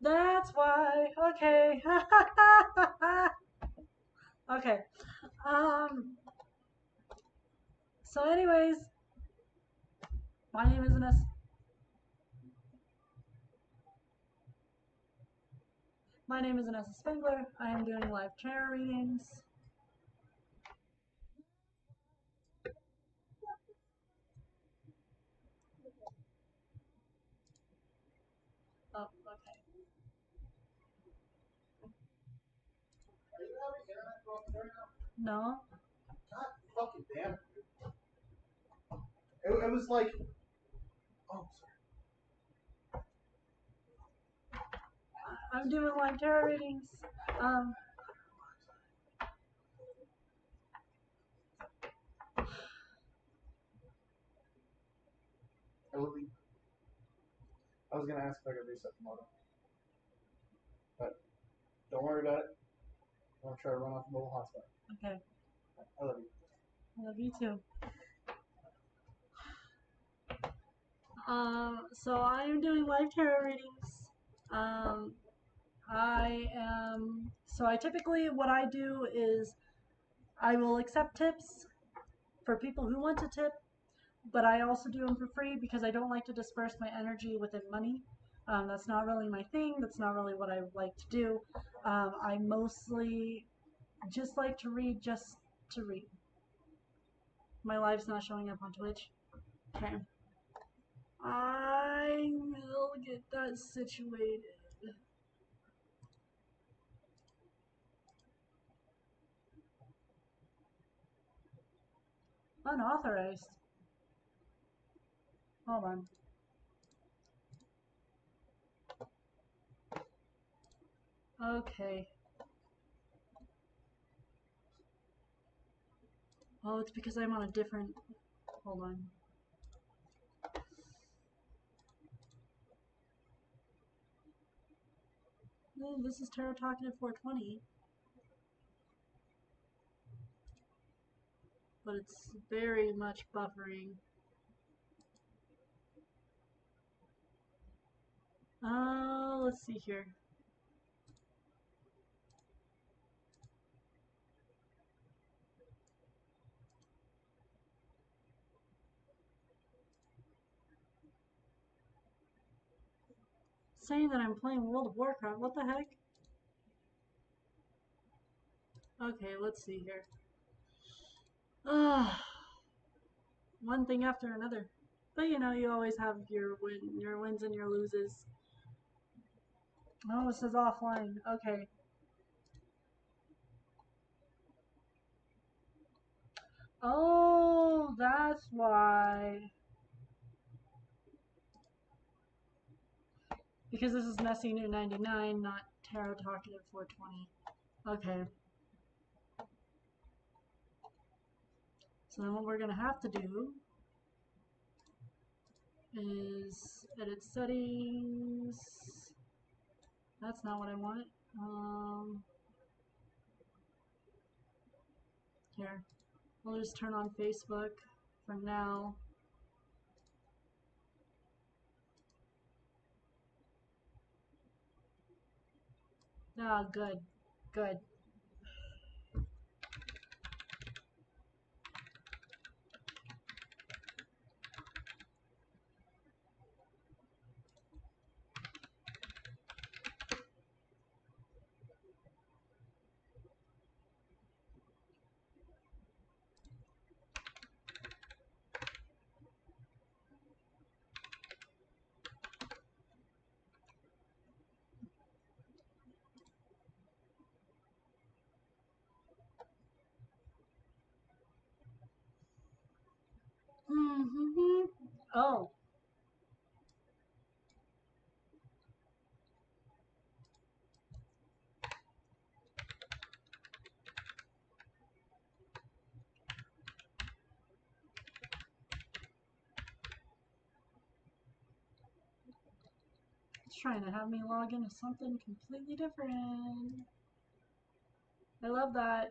That's why. Okay. Okay. Um. So, anyways, my name is Ines. My name is Inessa Spengler. I am doing live tarot readings. Oh, okay. Are you having internet problems right now? No. God fucking damn it, dude. It was like, oh, sorry. I'm doing live tarot readings. Um. I was gonna ask if I could reset the modem, but don't worry about it. I'm gonna try to run off a mobile hotspot. Okay. I love you. I love you too. So I am doing live tarot readings. Um, so I typically, what I do is I will accept tips for people who want to tip, but I also do them for free because I don't like to disperse my energy within money. That's not really my thing. That's not really what I like to do. I mostly just like to read just to read. My live's not showing up on Twitch. Okay. I will get that situated. Unauthorized. Hold on. Okay. Oh, it's because I'm on a different. Hold on. No, this is Tarot Talkative 420, but it's very much buffering. Let's see here. Saying that I'm playing World of Warcraft. What the heck? Okay, let's see here. Ah, one thing after another. But you know, you always have your wins and your loses. Oh, it says offline. Okay. Oh, that's why. Because this is Messy New 99, not Tarot Talkative 420. Okay. So then what we're going to have to do is edit settings. That's not what I want. Here. We'll just turn on Facebook for now. Ah, good. Good. Oh, it's trying to have me log into something completely different. I love that.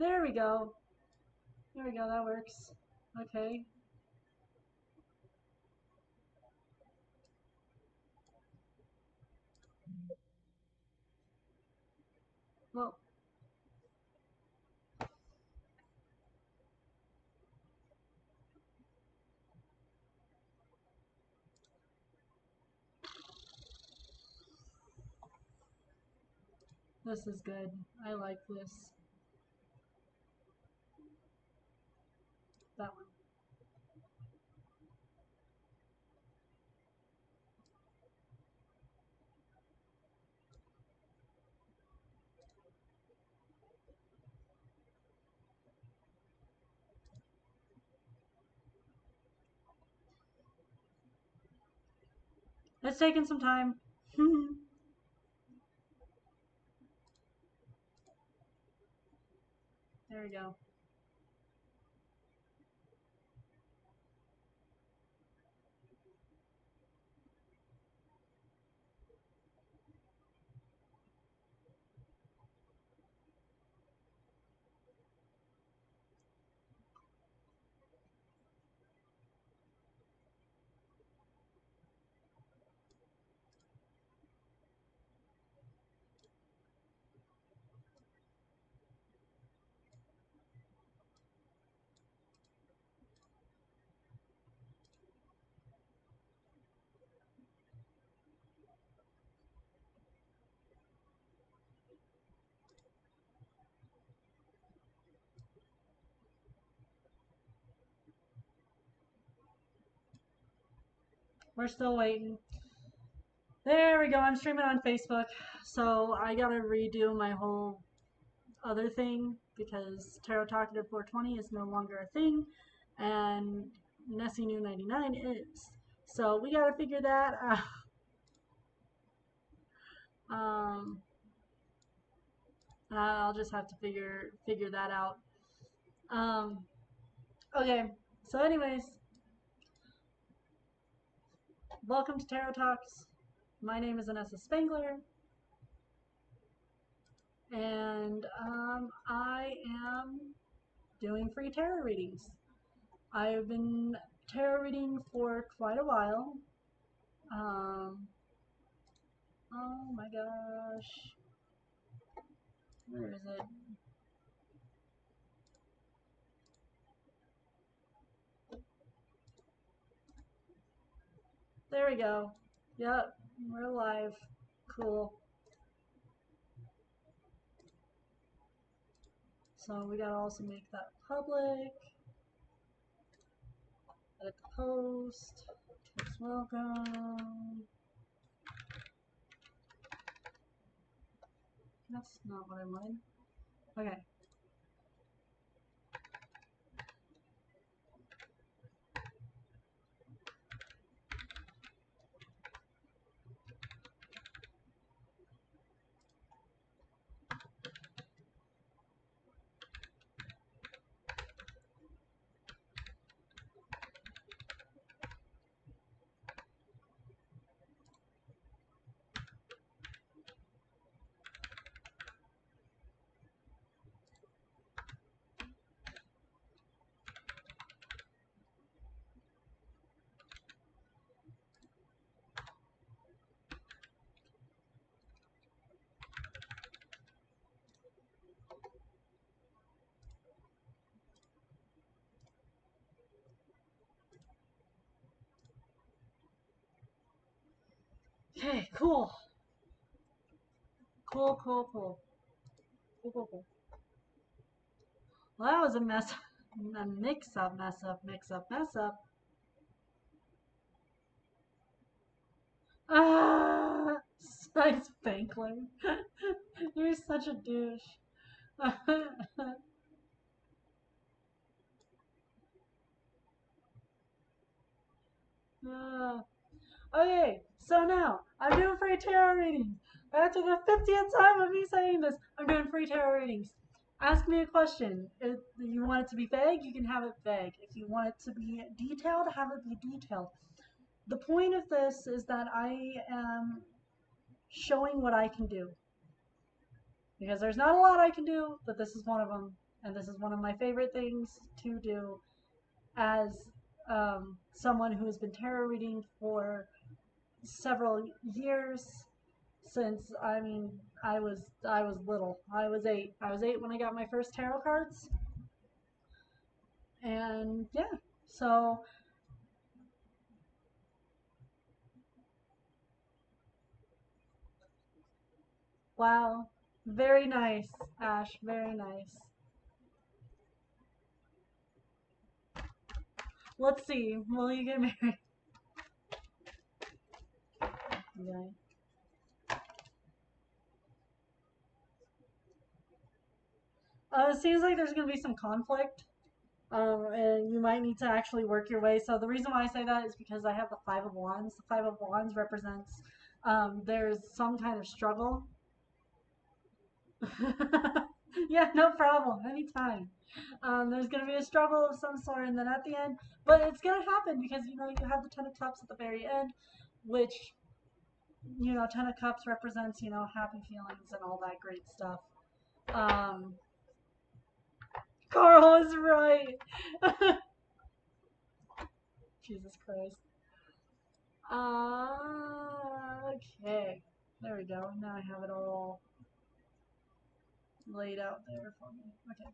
There we go. There we go. That works. Okay. Well, this is good. I like this. That one. It's taking some time. There we go. We're still waiting. There we go. I'm streaming on Facebook. So I gotta redo my whole other thing because Tarot Talkative 420 is no longer a thing and Nessie New 99 is. So we gotta figure that out. Um, I'll just have to figure that out. Okay. So anyways, welcome to Tarot Talks. My name is Anessa Spangler. And I am doing free tarot readings. I've been tarot reading for quite a while. Oh my gosh. Where is it? There we go. Yep, we're live. Cool. So we gotta also make that public. Edit the post. Text welcome. That's not what I wanted. Okay. Okay, cool. Cool. Cool. Well, that was a mess. A mix up. Ah, nice Bankler. You're such a douche. Ah. Okay, so now I'm doing free tarot readings. After the 50th time of me saying this, I'm doing free tarot readings. Ask me a question. If you want it to be vague, you can have it vague. If you want it to be detailed, have it be detailed. The point of this is that I am showing what I can do. Because there's not a lot I can do, but this is one of them. and this is one of my favorite things to do as someone who has been tarot reading for several years since I was little. I was 8. I was 8 when I got my first tarot cards. And yeah, so wow. Very nice, Ash. Very nice. Let's see. Will you get married? Yeah. It seems like there's going to be some conflict, and you might need to actually work your way. So the reason why I say that is because I have the Five of Wands. The Five of Wands represents there's some kind of struggle. Yeah, no problem. Anytime. There's going to be a struggle of some sort, and then at the end, but it's going to happen because you have the Ten of Cups at the very end, which Ten of Cups represents happy feelings and all that great stuff. Um, Carl is right. Jesus Christ. Okay. There we go. Now I have it all laid out there for me. Okay.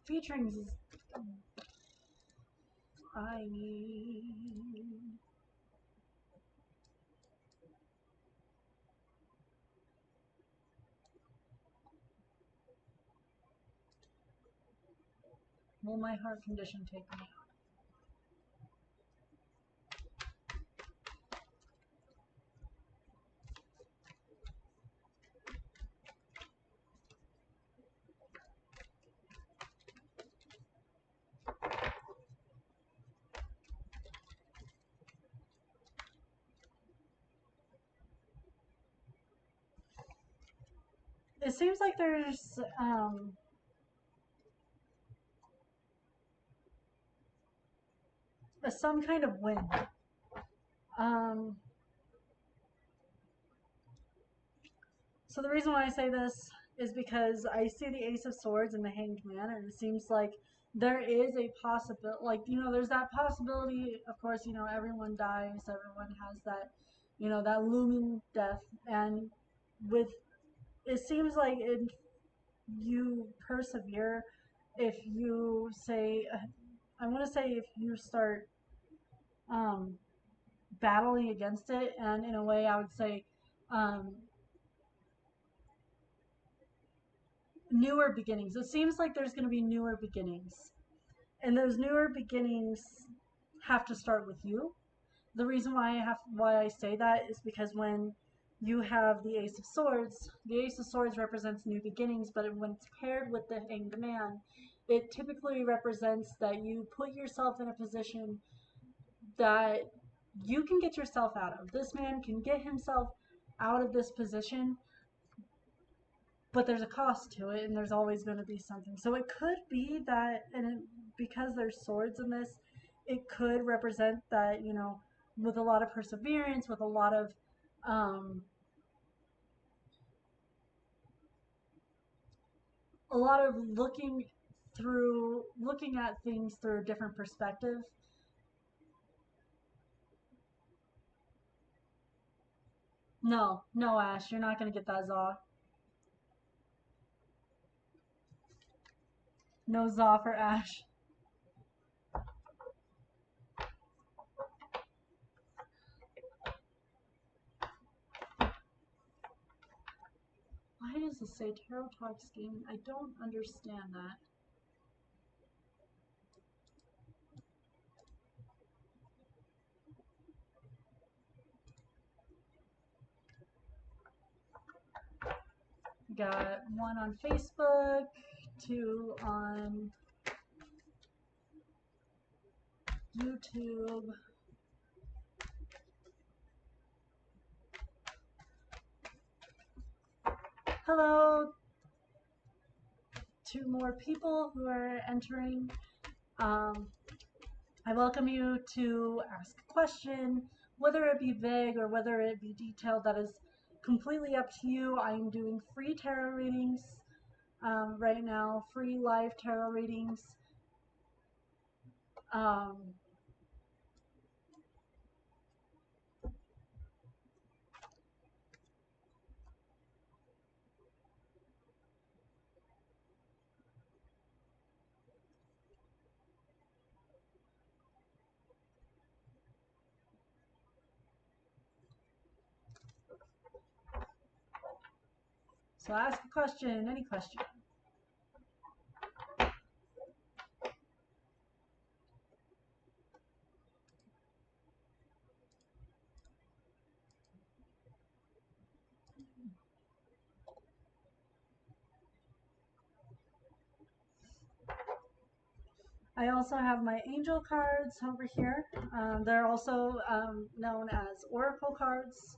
Featurings is I need. Will my heart condition take me out? It seems like there's some kind of wind. So the reason why I say this is because I see the Ace of Swords and the Hanged Man, and it seems like there is a possibility, there's that possibility. Of course, everyone dies, everyone has that, that looming death, and with it seems like if you persevere, if you say, I want to say, if you start um, battling against it, and in a way, I would say. Um, Newer beginnings. It seems like there's going to be newer beginnings. And those newer beginnings have to start with you. The reason why I say that is because when you have the Ace of Swords represents new beginnings, but when it's paired with the Hanged Man, it typically represents that you put yourself in a position that you can get yourself out of. This man can get himself out of this position, but there's a cost to it, and there's always going to be something. So it could be that, because there's swords in this, it could represent that, with a lot of perseverance, with um, a lot of looking at things through a different perspective. No, no, Ash, you're not going to get that Zaw. No Zaw for Ash. Why does it say Tarot Talks Gaming? I don't understand that. Got one on Facebook, 2 on YouTube. Hello, 2 more people who are entering. I welcome you to ask a question, whether it be vague or whether it be detailed. That is completely up to you. I'm doing free tarot readings right now, free live tarot readings. Um, so ask a question, any question. I also have my angel cards over here. They're also known as oracle cards.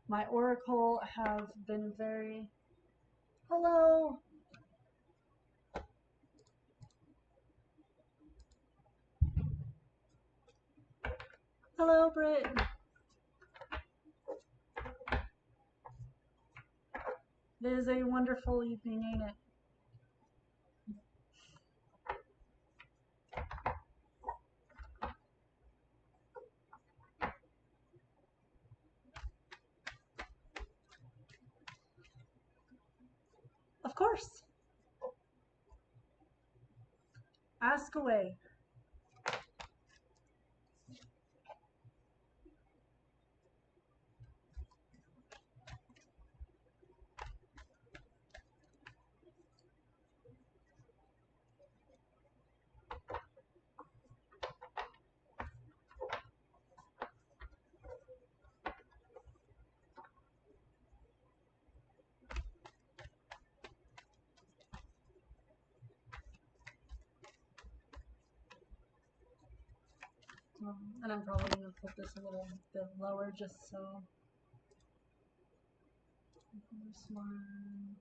My oracle have been very... Hello! Hello, Britt! It is a wonderful evening, ain't it? Of course! Ask away. And I'm probably going to put this a little bit lower just so... This one...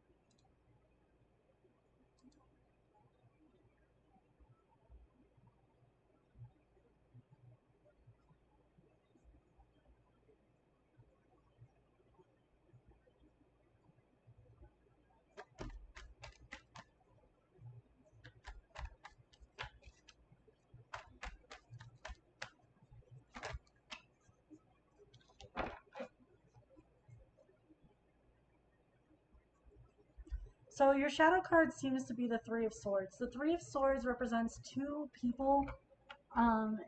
So your shadow card seems to be the Three of Swords. The Three of Swords represents two people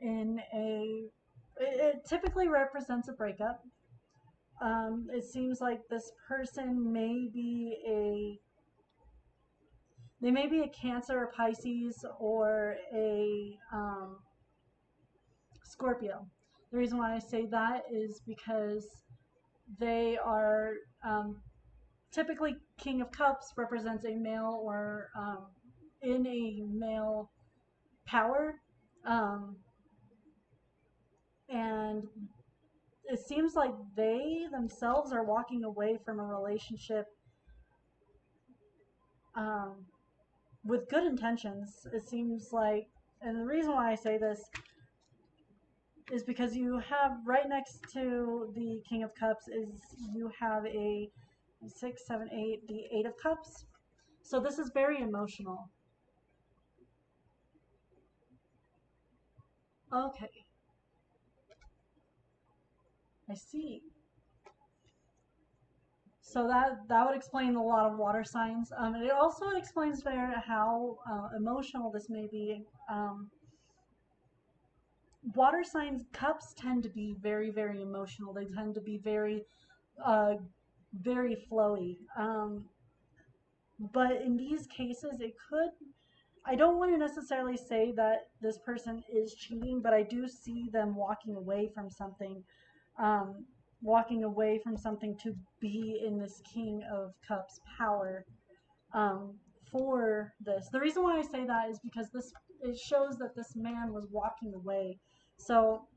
in a... It typically represents a breakup. It seems like this person may be a... They may be a Cancer, a Pisces, or a Scorpio. The reason why I say that is because they are... typically, King of Cups represents a male or in a male power. And it seems like they themselves are walking away from a relationship with good intentions. It seems like, and the reason why I say this is because you have right next to the King of Cups is you have a 6, 7, 8, the Eight of Cups. So this is very emotional. Okay. I see. So that would explain a lot of water signs. And it also explains there how emotional this may be. Water signs, cups tend to be very, very emotional. They tend to be very, very flowy. But in these cases, it could... I don't want to necessarily say that this person is cheating, but I do see them walking away from something. Walking away from something to be in this King of Cups power for this. The reason why I say that is because it shows that this man was walking away. So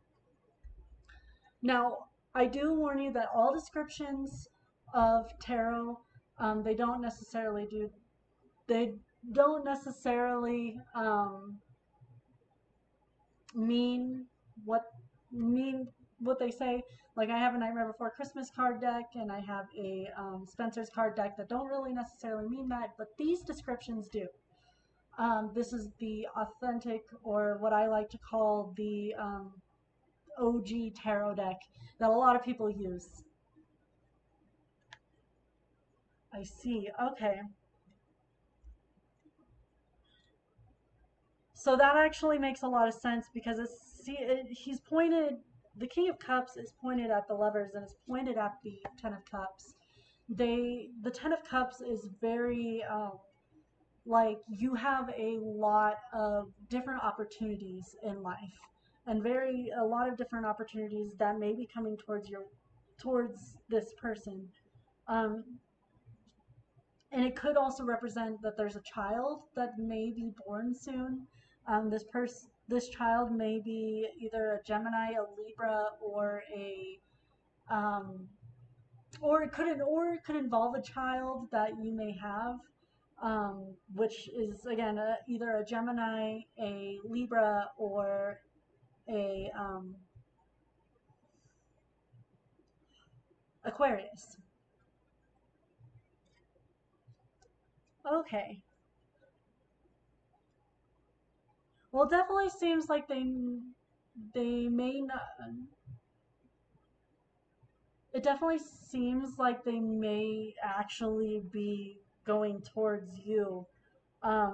now I do warn you that all descriptions of tarot, they don't necessarily mean what mean what they say. Like I have a Nightmare Before Christmas card deck, and I have a Spencer's card deck that don't really necessarily mean that, but these descriptions do. This is the authentic, or what I like to call the OG tarot deck that a lot of people use. I see. Okay. So that actually makes a lot of sense because he's pointed, the King of Cups is pointed at the lovers and it's pointed at the Ten of Cups. The Ten of Cups is very like you have a lot of different opportunities in life and a lot of different opportunities that may be coming towards this person. Um, and it could also represent that there's a child that may be born soon. This child may be either a Gemini, a Libra, um, or it could involve a child that you may have, which is again either a Gemini, a Libra, or a Aquarius. Okay. Well, it definitely seems like they may not. It definitely seems like they may actually be going towards you,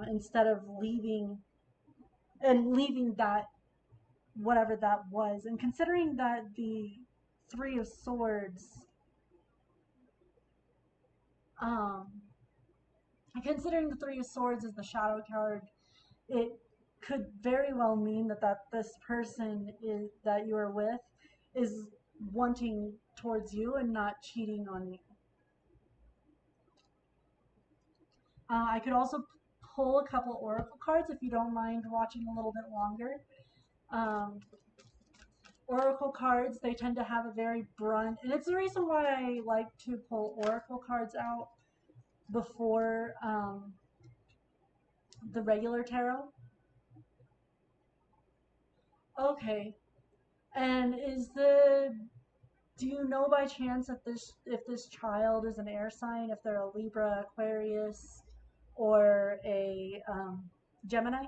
instead of leaving that whatever that was. And considering that the Three of Swords, um, considering the Three of Swords is the shadow card, it could very well mean that this person that you are with is wanting towards you and not cheating on you. I could also pull a couple oracle cards if you don't mind watching a little bit longer. Um, oracle cards, they tend to have a very blunt, and it's the reason why I like to pull oracle cards out before the regular tarot. Okay, and do you know by chance if this child is an air sign, if they're a Libra, Aquarius, or a Gemini?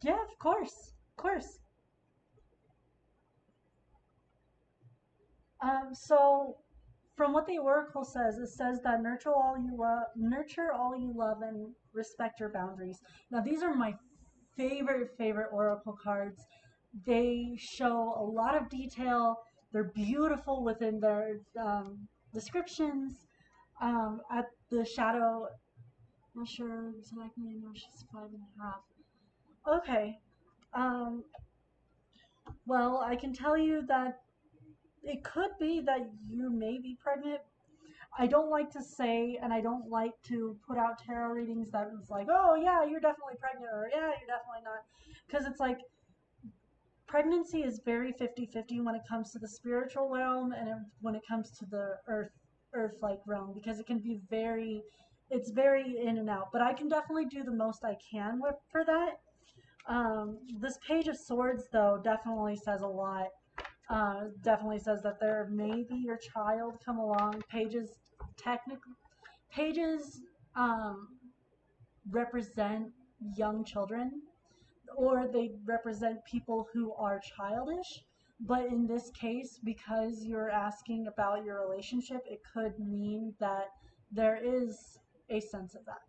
Yeah, of course, of course. So from what the oracle says, it says that nurture all you love, and respect your boundaries. Now, these are my favorite oracle cards. They show a lot of detail. They're beautiful within their descriptions. At the shadow, I'm not sure exactly. I know she's 5.5. Okay. Um, well, I can tell you that it could be that you may be pregnant. I don't like to say, and I don't like to put out tarot readings that is like, oh yeah, you're definitely pregnant, or yeah, you're definitely not. Because it's like, pregnancy is very 50-50 when it comes to the spiritual realm and when it comes to the earth-like realm, because it can be it's very in and out. But I can definitely do the most I can for that. This Page of Swords, though, definitely says a lot. Definitely says that there may be your child come along. Technically, pages um, represent young children, or they represent people who are childish. But in this case, because you're asking about your relationship, it could mean that there is a sense of that.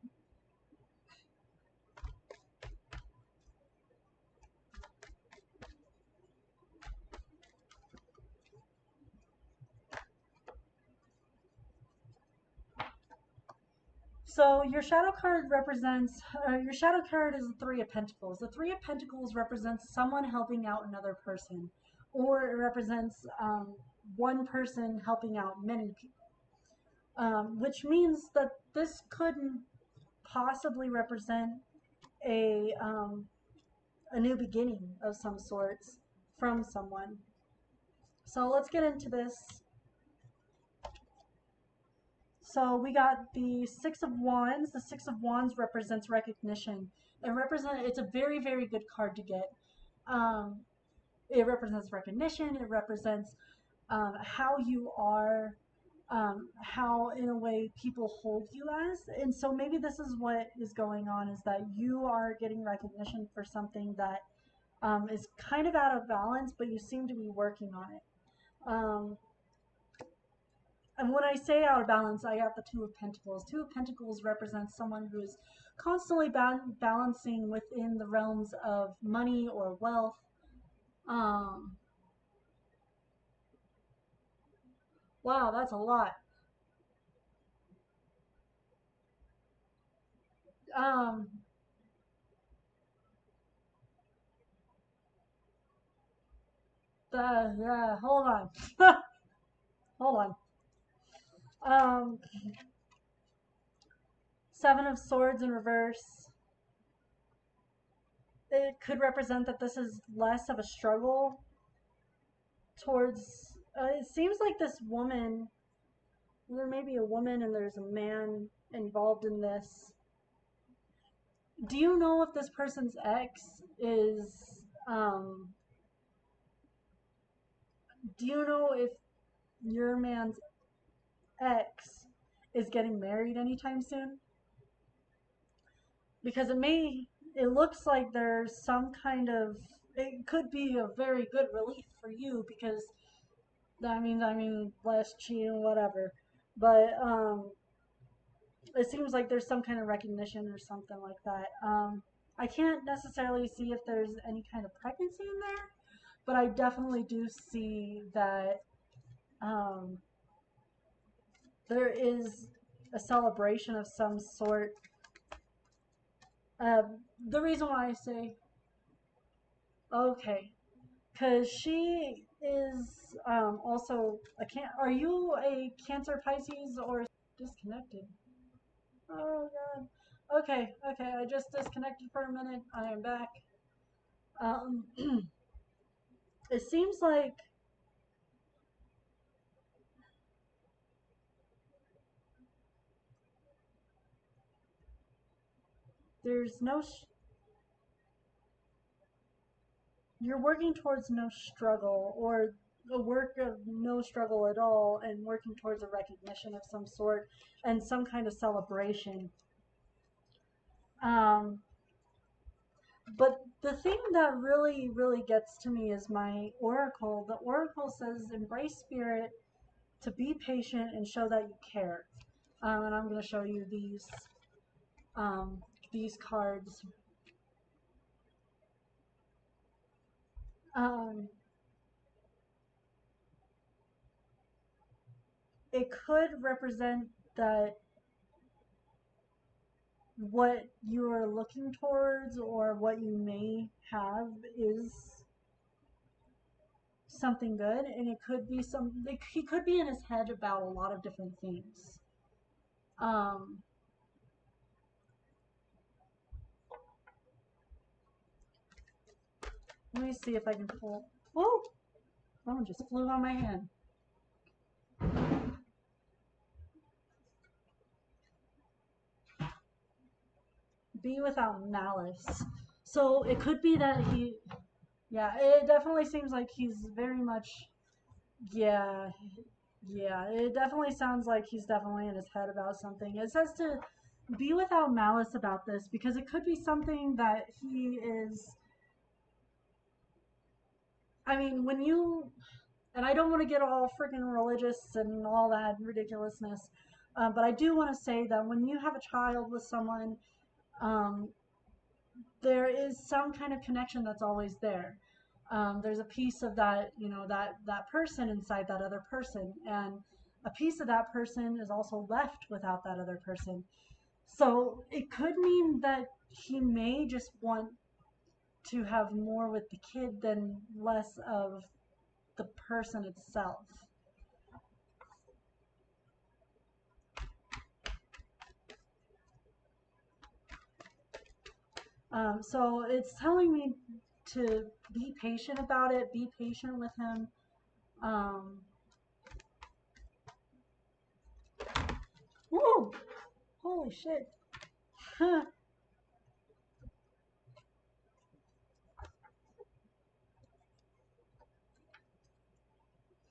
So your shadow card is the Three of Pentacles. The Three of Pentacles represents someone helping out another person, or it represents one person helping out many people, which means that this could possibly represent a um, a new beginning of some sorts from someone. So let's get into this. So we got the Six of Wands. The Six of Wands represents recognition. It's a very, very good card to get. Um, it represents recognition. It represents how you are, how in a way people hold you as. And so maybe this is what is going on, is that you are getting recognition for something that is kind of out of balance, but you seem to be working on it. And when I say out of balance, I got the Two of Pentacles. Two of Pentacles represents someone who is constantly balancing within the realms of money or wealth. Wow, that's a lot. Um, hold on. Hold on. Um, Seven of Swords in reverse. It could represent that this is less of a struggle towards. It seems like this woman. There may be a woman and there's a man involved in this. Do you know if this person's ex is? Do you know if your man's ex is getting married anytime soon? Because it looks like there's some kind of, it could be a very good relief for you, because less cheating, whatever. But it seems like there's some kind of recognition or something like that. I can't necessarily see if there's any kind of pregnancy in there, but I definitely do see that there is a celebration of some sort. The reason why I say okay, because she is also a are you a Cancer, Pisces, or disconnected? Oh god. Okay, okay, I just disconnected for a minute. I am back. Um, it seems like there's no. You're working towards no struggle, or a work of no struggle at all, and working towards a recognition of some sort and some kind of celebration. Um, But the thing that really, really gets to me is my oracle. The oracle says, embrace spirit, to be patient, and show that you care. And I'm going to show you these cards. Um, it could represent that what you are looking towards, or what you may have, is something good, and it could be he could be in his head about a lot of different things. Um, Let me see if I can pull. Whoa! Phone just flew on my hand. Be without malice. So it could be that yeah, it definitely seems like he's very much, yeah, yeah, it definitely sounds like he's definitely in his head about something. It says to be without malice about this, because it could be something that he is, when you, and I don't want to get all freaking religious and all that ridiculousness, but I do want to say that when you have a child with someone, um, there is some kind of connection that's always there. There's a piece of that, that person inside that other person, and a piece of that person is also left without that other person. So it could mean that he may just want to have more with the kid than less of the person itself. So it's telling me to be patient about it, be patient with him. Whoa! Holy shit.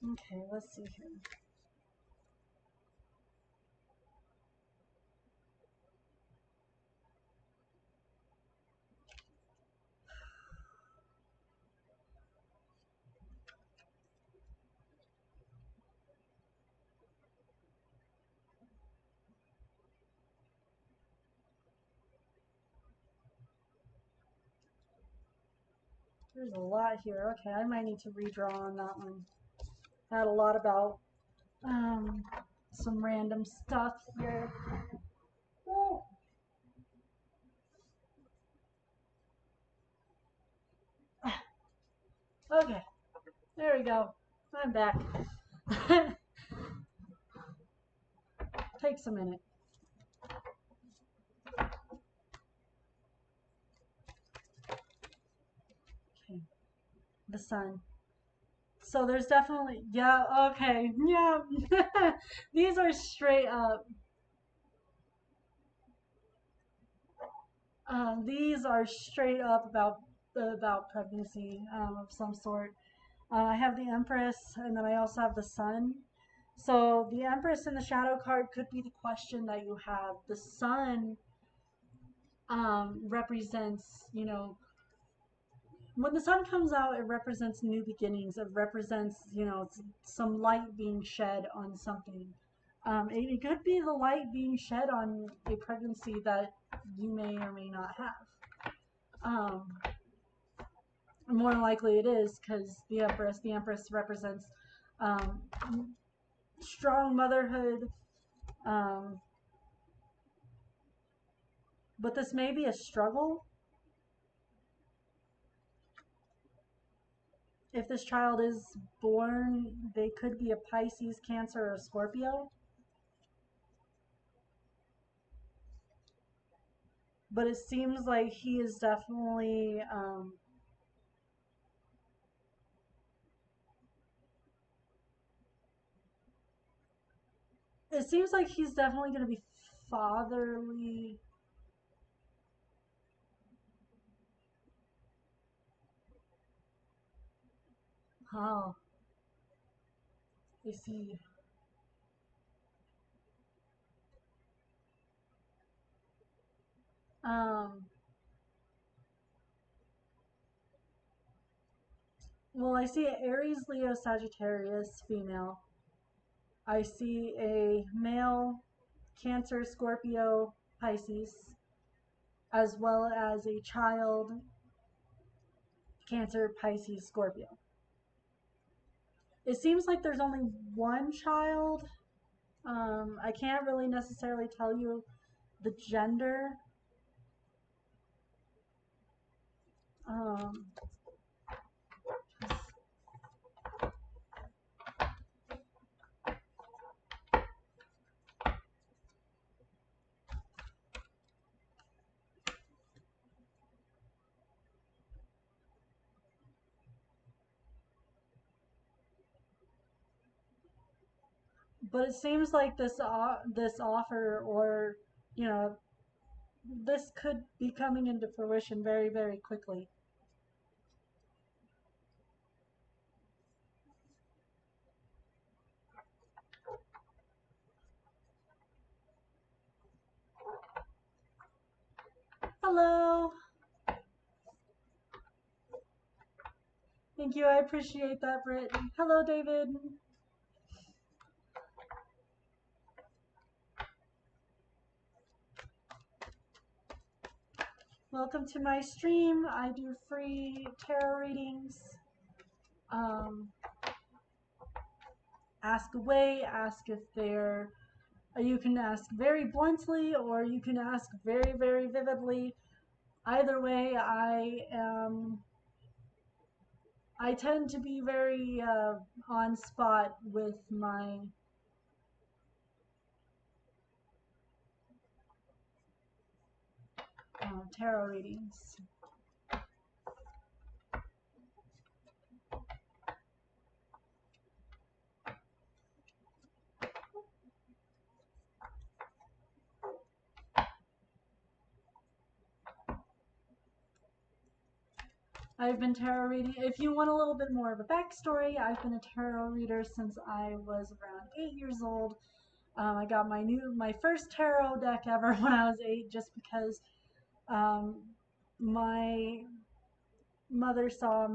Okay, let's see here. There's a lot here. Okay, I might need to redraw on that one. I had a lot about some random stuff here. Oh. Okay, there we go. I'm back. Takes a minute. Okay, the sun. So there's definitely, yeah, okay, yeah. These are straight up. These are straight up about pregnancy of some sort. I have the Empress, and then I also have the Sun. So the Empress in the shadow card could be the question that you have. The Sun represents, you know, when the Sun comes out, it represents new beginnings. It represents, you know, some light being shed on something. It could be the light being shed on a pregnancy that you may or may not have. More likely it is, because the Empress represents um, strong motherhood. Um, but this may be a struggle. If this child is born, they could be a Pisces, Cancer, or Scorpio. But it seems like he is definitely it seems like he's definitely going to be fatherly. Oh, I see. Um, well, I see an Aries, Leo, Sagittarius female. I see a male, Cancer, Scorpio, Pisces, as well as a child, Cancer, Pisces, Scorpio. It seems like there's only one child. I can't really necessarily tell you the gender. Um, but it seems like this offer, or you know, this could be coming into fruition very, very quickly. Hello. Thank you. I appreciate that, Britt. Hello, David. Welcome to my stream. I do free tarot readings. Ask away. Ask if they're. You can ask very bluntly, or you can ask very, very vividly. Either way, I tend to be very on spot with my tarot readings. I've been tarot reading. If you want a little bit more of a backstory, I've been a tarot reader since I was around 8 years old. I got my first tarot deck ever when I was 8, just because um, my mother saw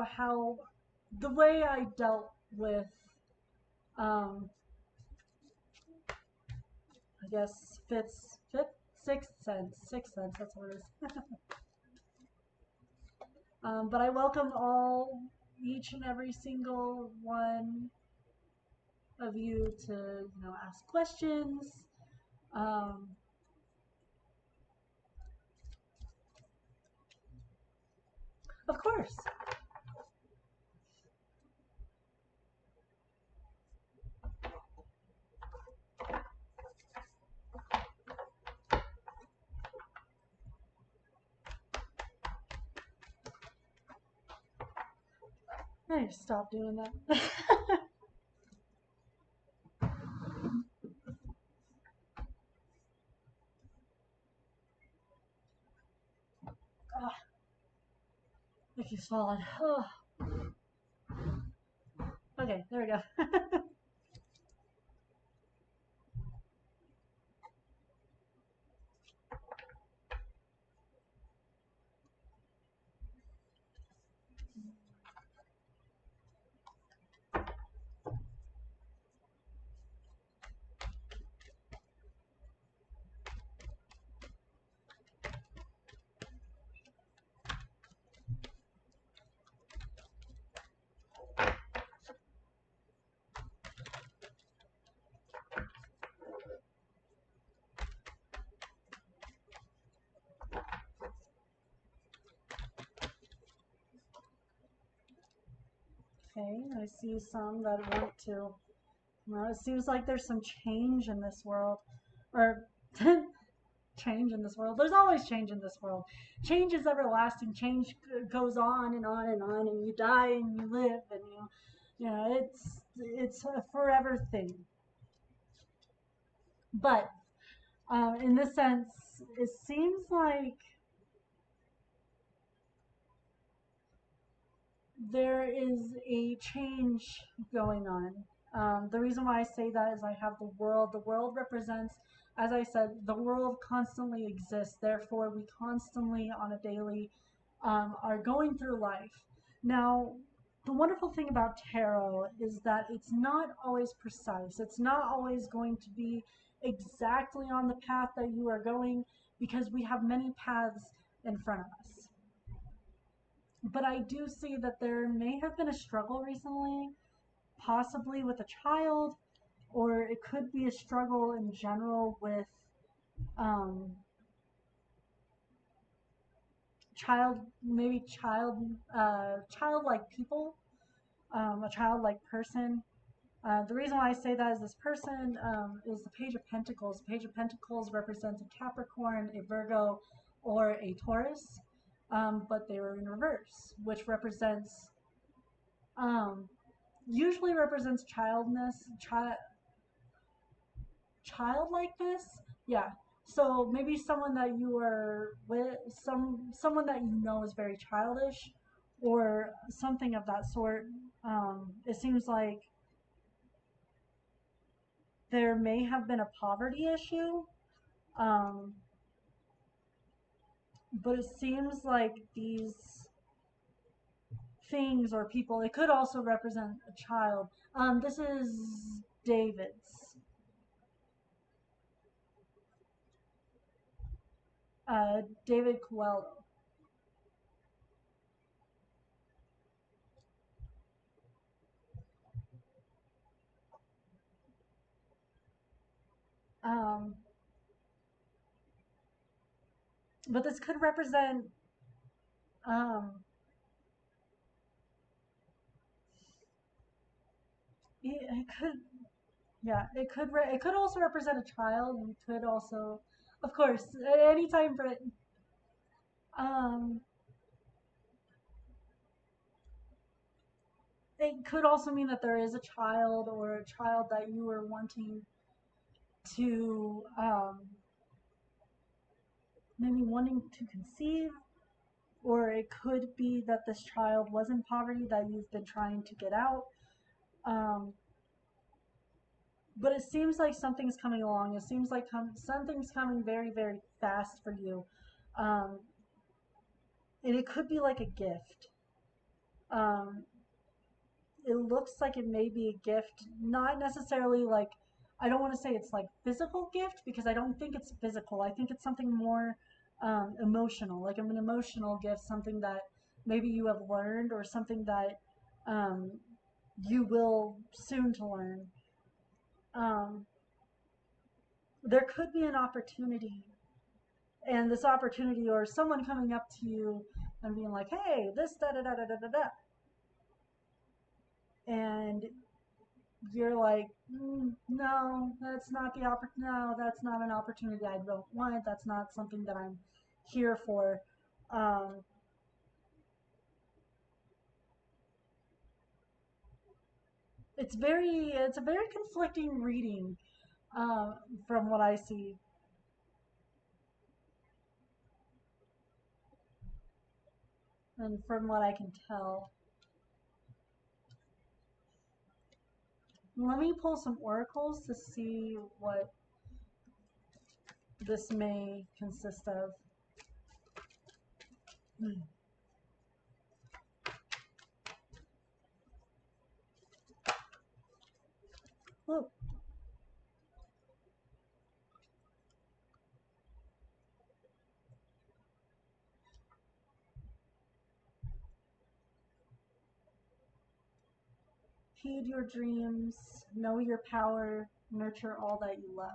how the way I dealt with, um, I guess sixth sense. That's what it is. But I welcome each and every single one of you to, ask questions. Um, of course. I need to stop doing that. If you swallowed. Oh. Okay, there we go. Okay, I see some that want to. Well, it seems like there's some change in this world. Or change in this world. There's always change in this world. Change is everlasting. Change goes on and on and on, and you die and you live, and it's a forever thing. But in this sense, it seems like there is a change going on. The reason why I say that is I have the world. The world represents, as I said, the world constantly exists. Therefore, we constantly, on a daily, are going through life. Now, the wonderful thing about tarot is that it's not always precise. It's not always going to be exactly on the path that you are going, because we have many paths in front of us. But I do see that there may have been a struggle recently, possibly with a child, or it could be a struggle in general with um, childlike people, a childlike person. The reason why I say that is this person is the Page of Pentacles. The Page of Pentacles represents a Capricorn, a Virgo, or a Taurus, but they were in reverse, which represents, usually represents childlikeness. Yeah. So maybe someone that you are with, someone that you know is very childish, or something of that sort. It seems like there may have been a poverty issue, um, but it seems like these things or people, it could also represent a child. This is David's. David Coelho. Um, but this could represent, um, it could, yeah, it could also represent a child. And it could also, of course, at any time for it. Um, it could also mean that there is a child, or a child that you are wanting to maybe wanting to conceive, or it could be that this child was in poverty that you've been trying to get out. But it seems like something's coming along. It seems like something's coming very, very fast for you. Um, and it could be like a gift. Um, it looks like it may be a gift, not necessarily like, I don't want to say it's like physical gift because I don't think it's physical. I think it's something more emotional, like an emotional gift, something that maybe you have learned or something that um, you will soon to learn. Um, there could be an opportunity, and this opportunity or someone coming up to you and being like, hey, this da da da da da da da, and you're like, no, that's not the no, that's not an opportunity I don't want. That's not something that I'm here for. Um, it's a very conflicting reading uh, from what I see. And from what I can tell. Let me pull some oracles to see what this may consist of. Look. Heed your dreams, know your power, nurture all that you love.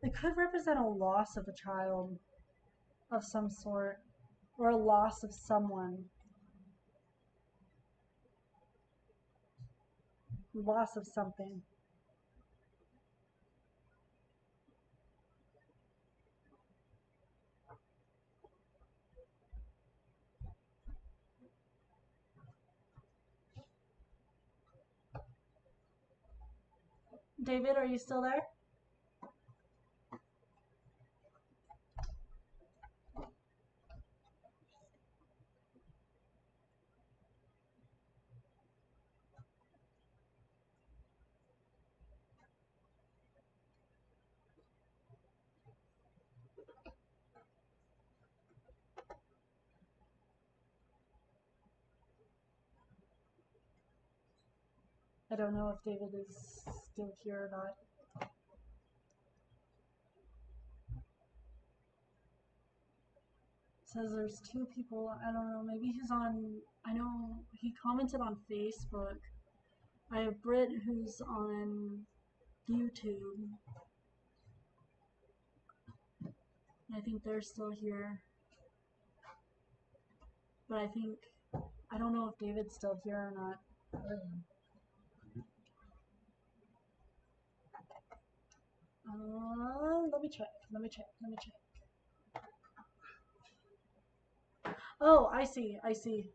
It could represent a loss of a child of some sort, or a loss of someone, loss of something. David, are you still there? I don't know if David is still here or not. It says there's two people. I don't know. Maybe he's on. I know he commented on Facebook. I have Britt who's on YouTube. I think they're still here. But I don't know if David's still here or not. Let me check. Let me check. Let me check. Oh, I see. I see.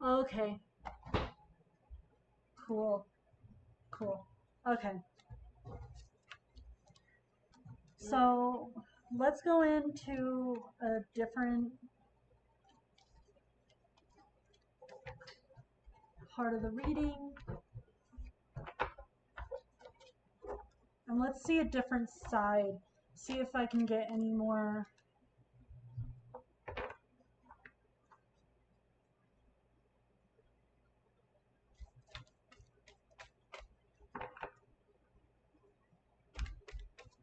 Okay. Cool. Cool. Okay. So let's go into a different part of the reading. And let's see a different side. See if I can get any more.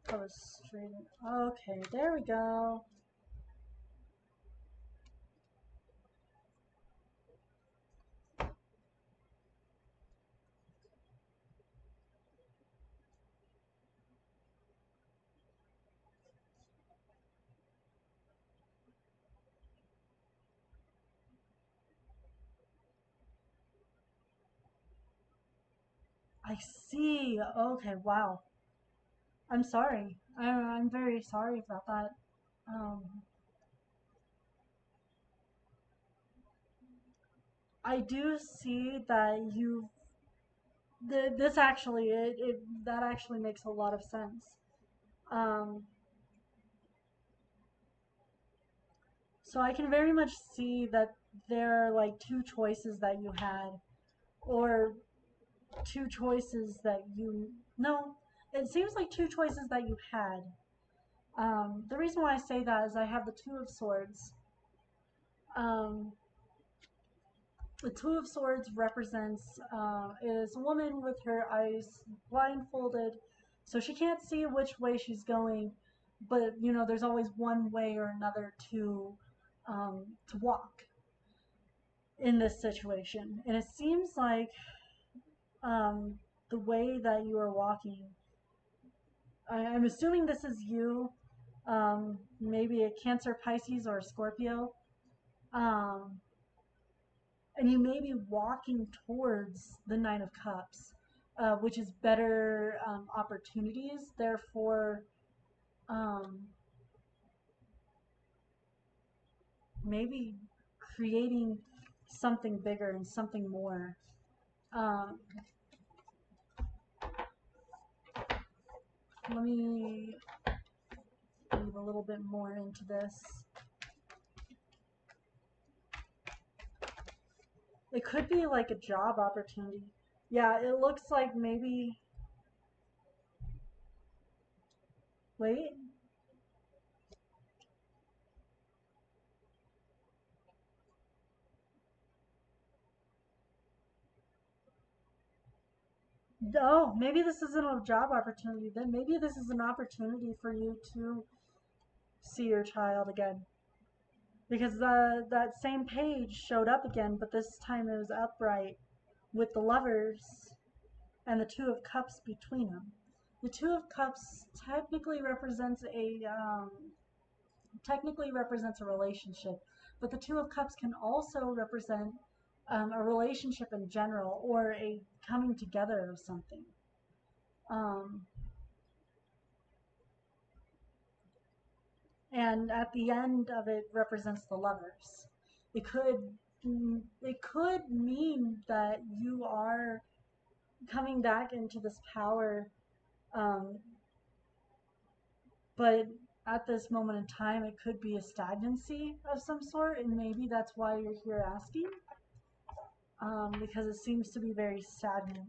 Go straight. Okay, there we go. I see. Okay, wow. I'm sorry. I'm very sorry about that. Um, I do see that this actually that actually makes a lot of sense. Um, so I can very much see that there are like two choices that you had, or two choices that you no, it seems like two choices that you had. The reason why I say that is I have the Two of Swords. Um, the Two of Swords represents is a woman with her eyes blindfolded, so she can't see which way she's going, but you know there's always one way or another to walk in this situation, and it seems like um, the way that you are walking. I'm assuming this is you, maybe a Cancer, Pisces, or a Scorpio. Um, and you may be walking towards the Nine of Cups, which is better opportunities. Therefore, um, maybe creating something bigger and something more. Um, let me read a little bit more into this. It could be like a job opportunity. Yeah, it looks like maybe. Wait. Oh, maybe this isn't a job opportunity. Then maybe this is an opportunity for you to see your child again. Because that same page showed up again, but this time it was upright with the lovers and the Two of Cups between them. The Two of Cups technically represents a relationship, but the Two of Cups can also represent a relationship in general or a coming together of something. Um, and at the end of it represents the lovers. It could it could mean that you are coming back into this power, um, but at this moment in time, it could be a stagnancy of some sort, and maybe that's why you're here asking, because it seems to be very stagnant.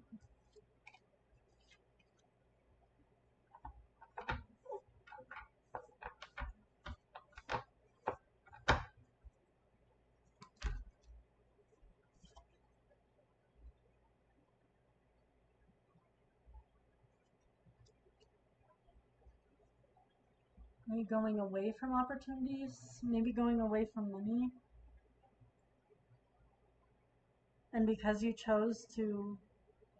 Maybe going away from opportunities, maybe going away from money, and because you chose to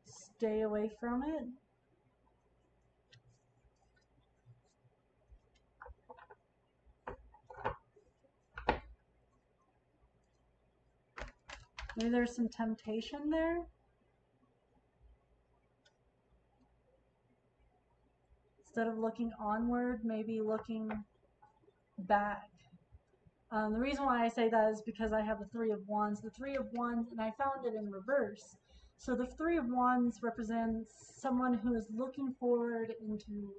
stay away from it, maybe there's some temptation there. Instead of looking onward, maybe looking back. The reason why I say that is because I have the Three of Wands. The Three of Wands, and I found it in reverse. So the Three of Wands represents someone who is looking forward into,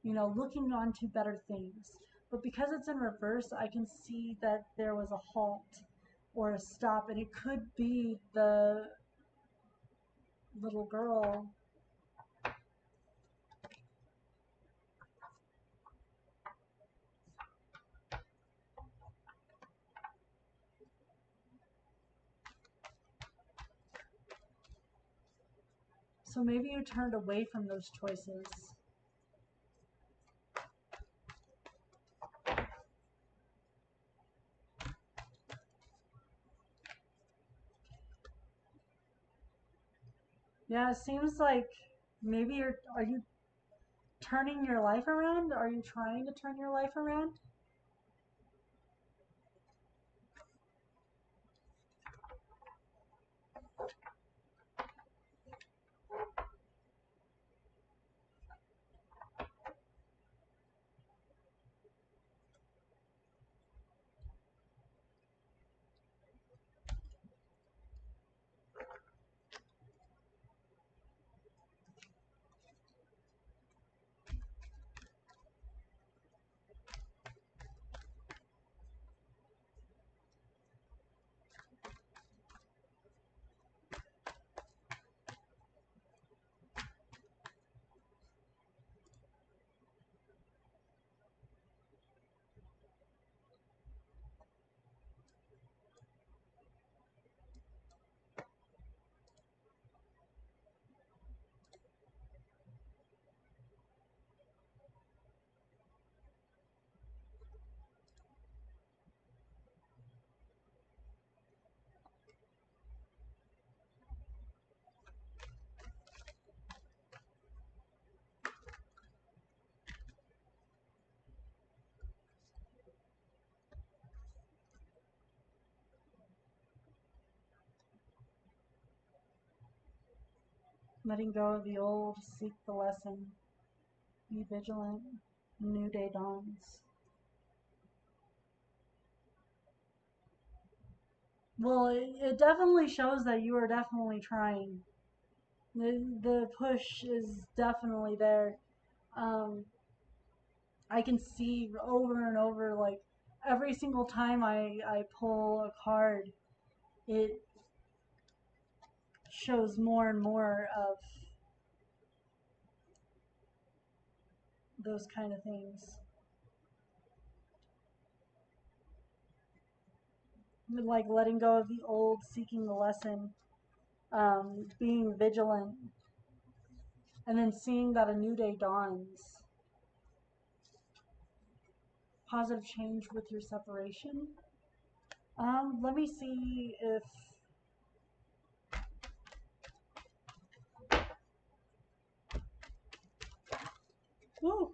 looking on to better things. But because it's in reverse, I can see that there was a halt or a stop, and it could be the little girl. So maybe you turned away from those choices. Yeah, it seems like maybe are you turning your life around? Are you trying to turn your life around? Letting go of the old, seek the lesson, be vigilant, new day dawns. Well, it definitely shows that you are definitely trying. The push is definitely there. Um, I can see over and over, like every single time I pull a card, it shows more and more of those kind of things. Like letting go of the old, seeking the lesson, being vigilant, and then seeing that a new day dawns. Positive change with your separation. Let me see if. Woo!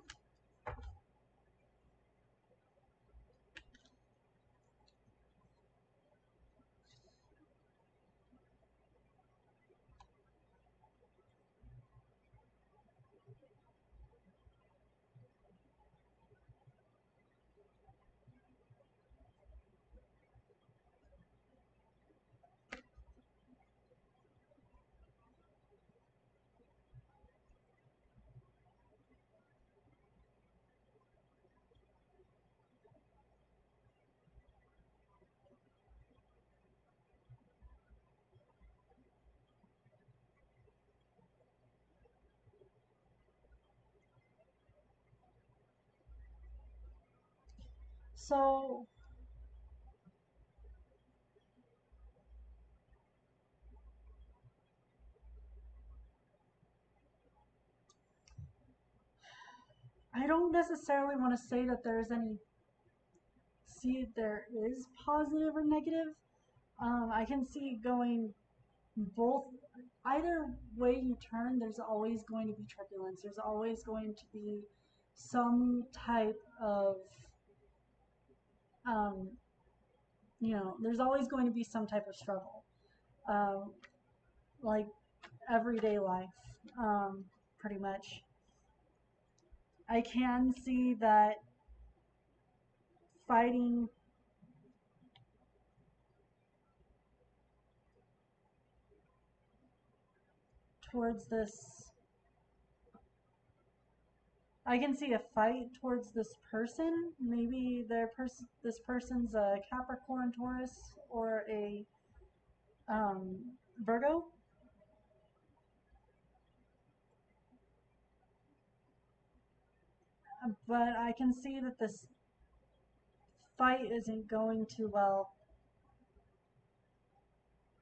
So, I don't necessarily want to say that there's any. See, there is positive or negative. I can see going both. Either way you turn, there's always going to be turbulence. There's always going to be some type of, um, there's always going to be some type of struggle. Um, like everyday life, pretty much. I can see that fighting towards this. I can see a fight towards this person. Maybe this person's a Capricorn, Taurus, or a Virgo. But I can see that this fight isn't going too well.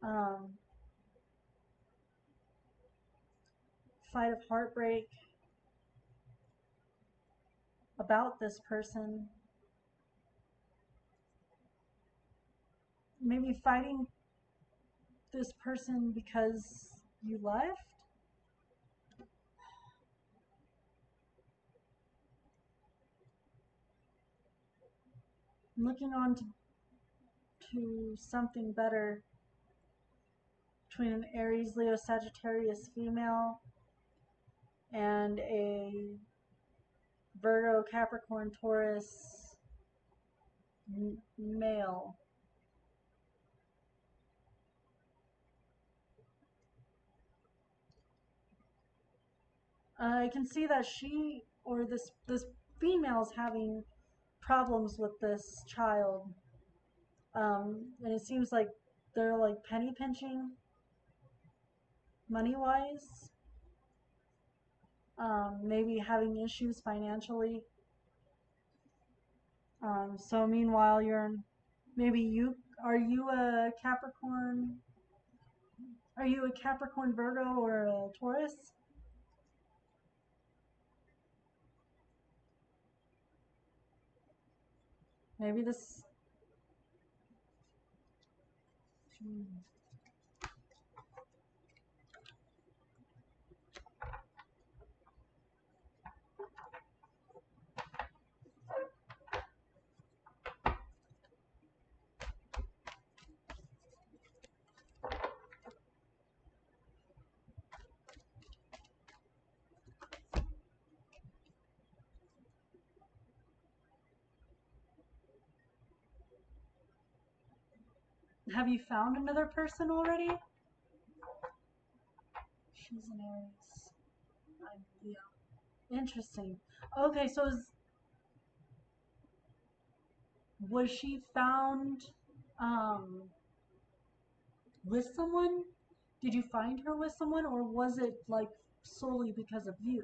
Um, Fight of heartbreak about this person. Maybe fighting this person because you left. Looking on to something better between an Aries, Leo, Sagittarius female and a Virgo, Capricorn, Taurus male. I can see that she or this female is having problems with this child, and it seems like they're like penny pinching money wise. Maybe having issues financially. So meanwhile, maybe you are you a Capricorn? Are you a Capricorn, Virgo, or a Taurus? Maybe this. Have you found another person already? She's an Aries. I'm Leo. Interesting. Okay, so was she found um, with someone? Did you find her with someone, or was it like solely because of you?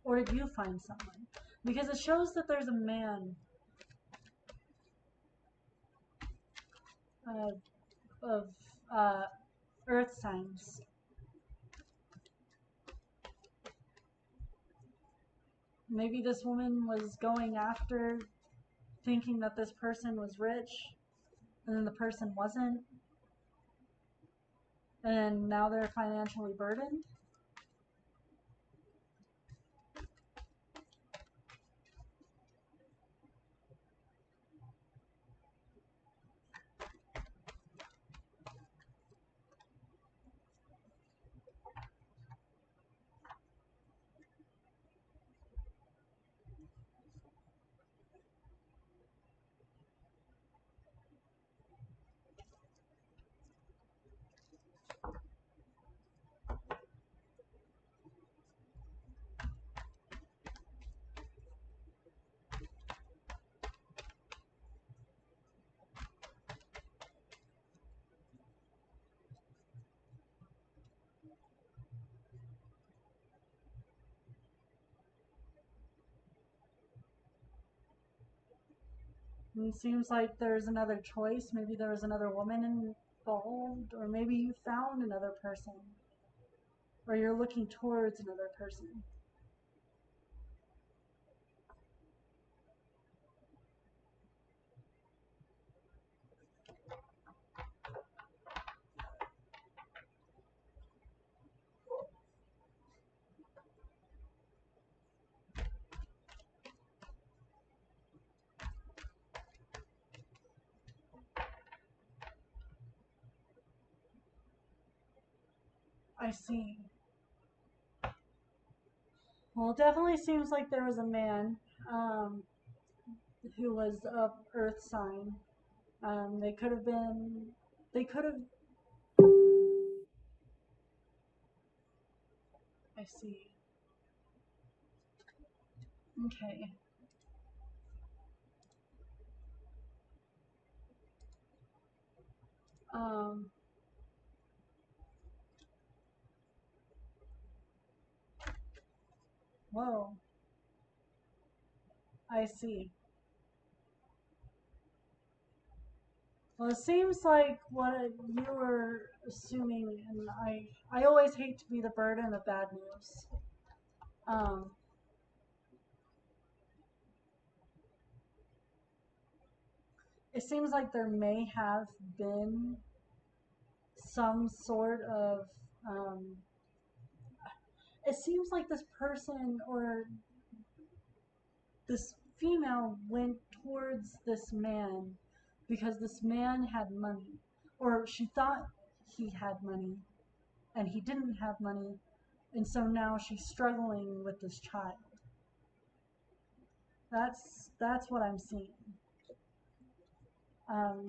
Or did you find someone? Because it shows that there's a man of uh, earth signs. Maybe this woman was going after, thinking that this person was rich, and then the person wasn't, and now they're financially burdened. And it seems like there's another choice. Maybe there was another woman involved, or maybe you found another person, or you're looking towards another person. I see. Well, it definitely seems like there was a man um, who was of Earth sign. They could have been. They could have. I see. Okay. Um, whoa. I see. Well, it seems like what you were assuming, and I always hate to be the burden of bad news. Um, it seems like there may have been some sort of. Um, it seems like this person or this female went towards this man because this man had money, or she thought he had money, and he didn't have money, and so now she's struggling with this child. That's what I'm seeing.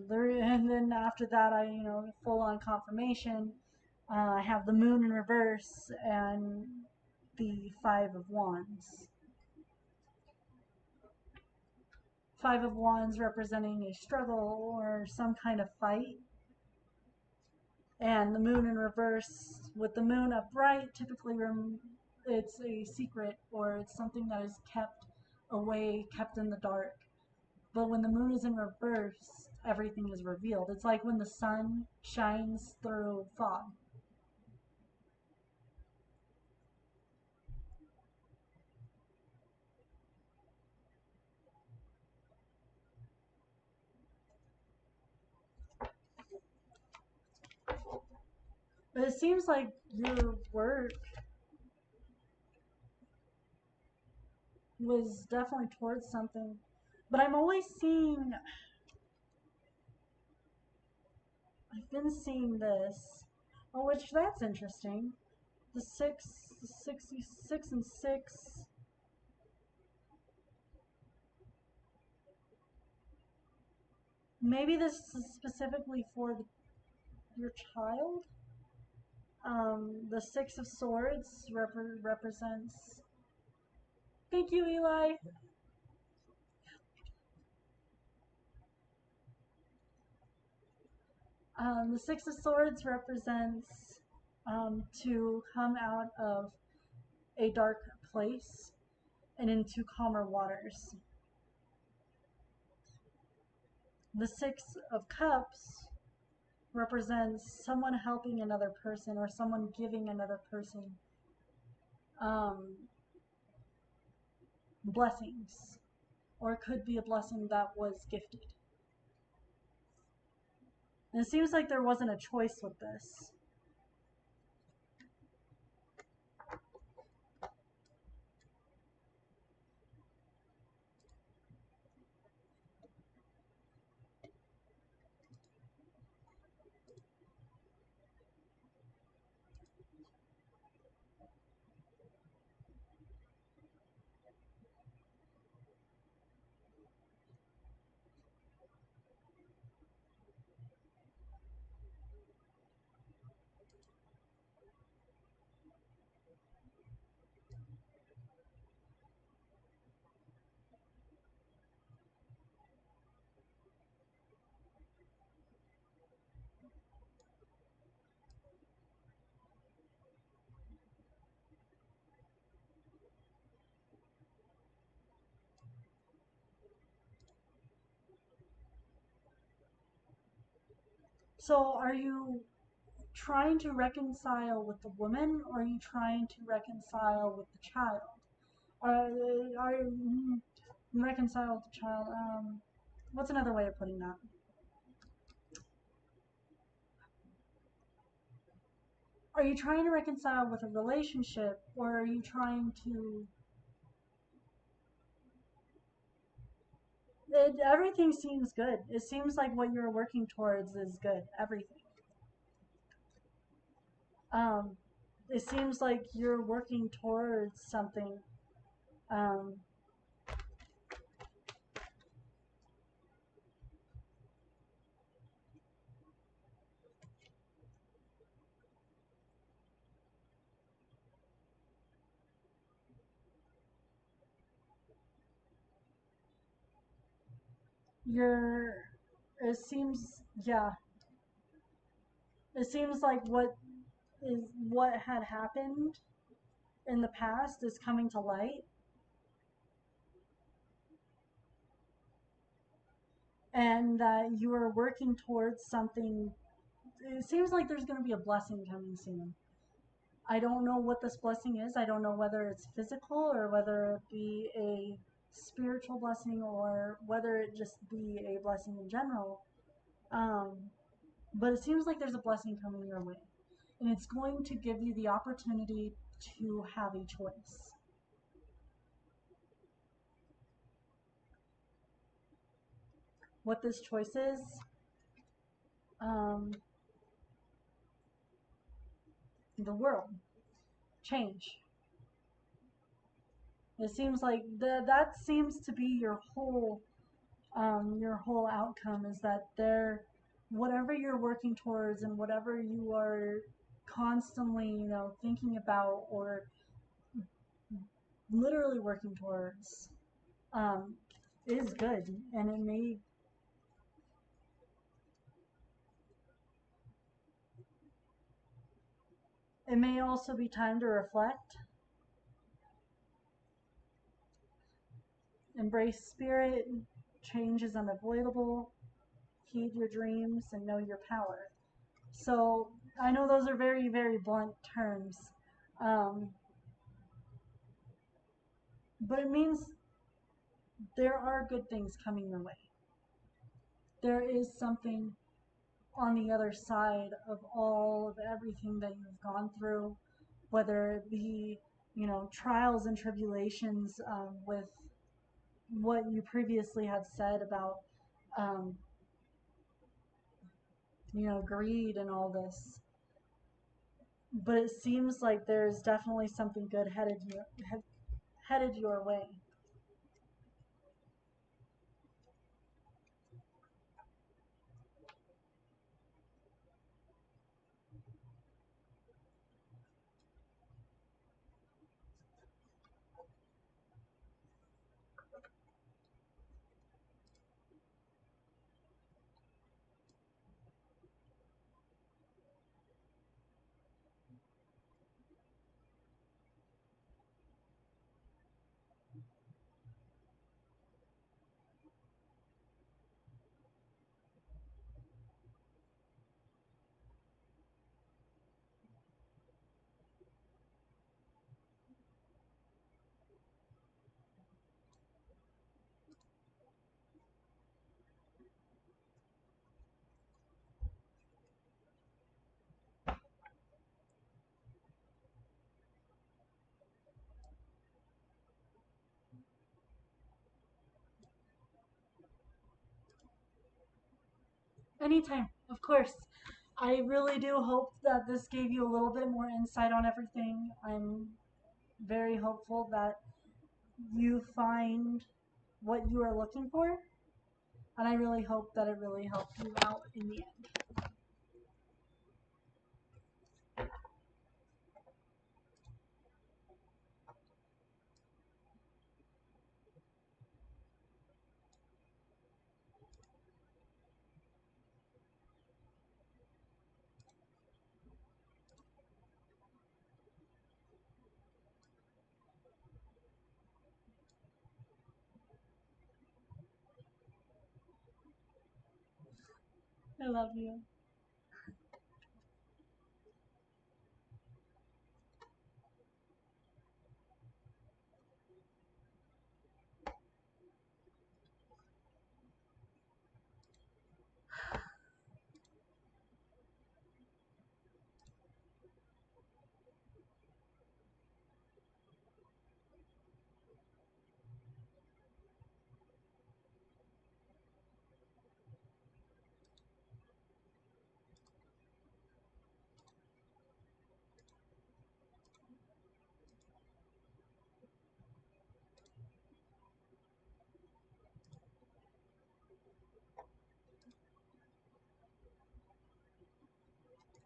There, and then after that, I full on confirmation. I have the moon in reverse and the Five of Wands. Five of Wands representing a struggle or some kind of fight, and the moon in reverse with the moon upright. Typically, it's a secret or it's something that is kept away, kept in the dark. But when the moon is in reverse, everything is revealed. It's like when the sun shines through fog. But it seems like your work was definitely towards something. But I'm always seeing, I've been seeing this. Oh, which that's interesting. The 66 and 6. maybe this is specifically for your child. The Six of Swords represents. Thank you, Eli. The Six of Swords represents to come out of a dark place and into calmer waters. The Six of Cups represents someone helping another person or someone giving another person blessings, or it could be a blessing that was gifted. And it seems like there wasn't a choice with this. So are you trying to reconcile with the woman, or are you trying to reconcile with the child? Are you reconcile with the child? What's another way of putting that? Are you trying to reconcile with a relationship, or are you trying to? Everything seems good. It seems like what you're working towards is good. Everything. Um, it seems like you're working towards something. Um, you're. It seems, yeah. It seems like what had happened in the past is coming to light, and that you are working towards something. It seems like there's going to be a blessing coming soon. I don't know what this blessing is. I don't know whether it's physical or whether it be a spiritual blessing or whether it just be a blessing in general. But it seems like there's a blessing coming your way. And it's going to give you the opportunity to have a choice. What this choice is, the world, change. It seems like that seems to be your whole outcome is that whatever you're working towards and whatever you are constantly thinking about or literally working towards is good, and it may also be time to reflect, embrace spirit. Change is unavoidable. Heed your dreams and know your power. So I know those are very, very blunt terms, but it means there are good things coming your way. There is something on the other side of all of everything that you've gone through, whether it be, trials and tribulations with what you previously had said about, greed and all this. But it seems like there's definitely something good headed your way. Anytime, of course. I really do hope that this gave you a little bit more insight on everything. I'm very hopeful that you find what you are looking for, and I really hope that it really helped you out in the end. I love you.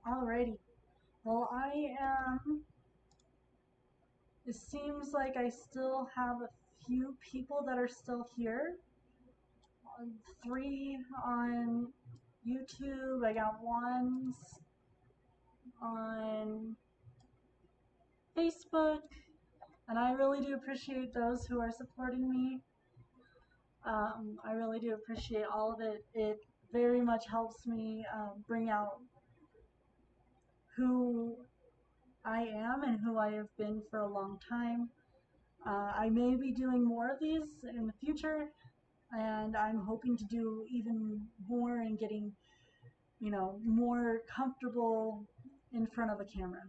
Alrighty. Well, I am. It seems like I still have a few people that are still here. 3 on YouTube. I got ones on Facebook, and I really do appreciate those who are supporting me. I really do appreciate all of it. It very much helps me bring out who I am and who I have been for a long time. I may be doing more of these in the future, and I'm hoping to do even more and getting, more comfortable in front of a camera.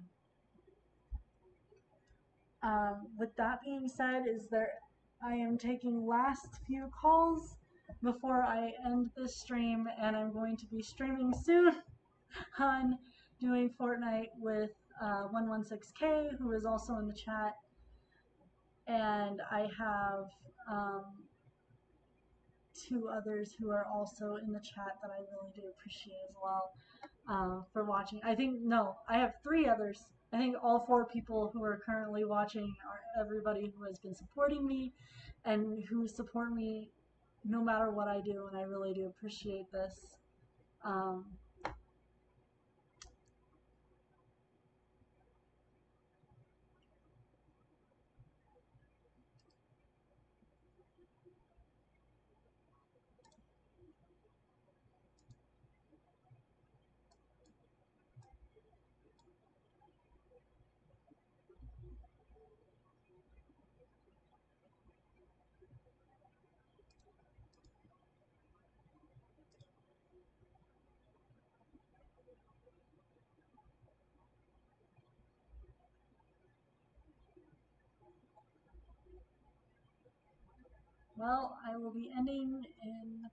With that being said, I am taking last few calls before I end this stream, and I'm going to be streaming soon on doing Fortnite with 116K, who is also in the chat, and I have 2 others who are also in the chat that I really do appreciate as well for watching. I have 3 others. I think all 4 people who are currently watching are everybody who has been supporting me and who support me no matter what I do, and I really do appreciate this. Um, well, I will be ending in.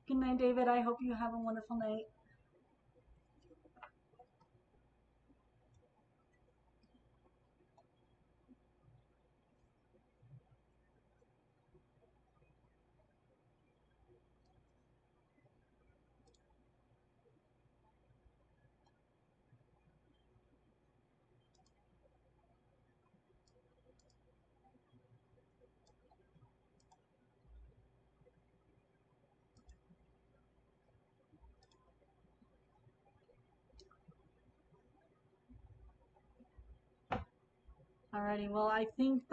Good night, David. I hope you have a wonderful night. Alrighty, well, I think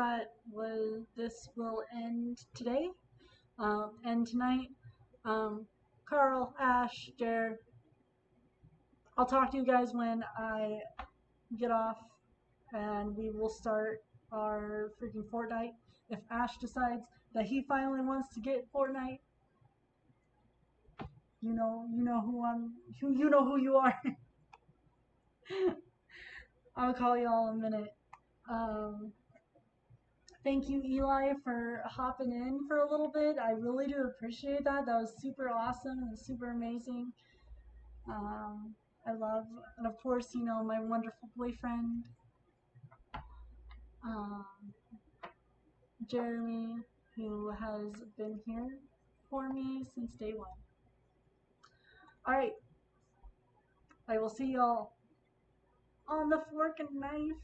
this will end today, and tonight. Carl, Ash, Jared, I'll talk to you guys when I get off, and we will start our freaking Fortnite. If Ash decides that he finally wants to get Fortnite, you know who you are. I'll call y'all in a minute. Um, Thank you, Eli, for hopping in for a little bit. I really do appreciate that. That was super awesome and super amazing. I love, and of course, you know, my wonderful boyfriend, um, Jeremy, who has been here for me since day one. All right, I will see y'all on the fork and knife.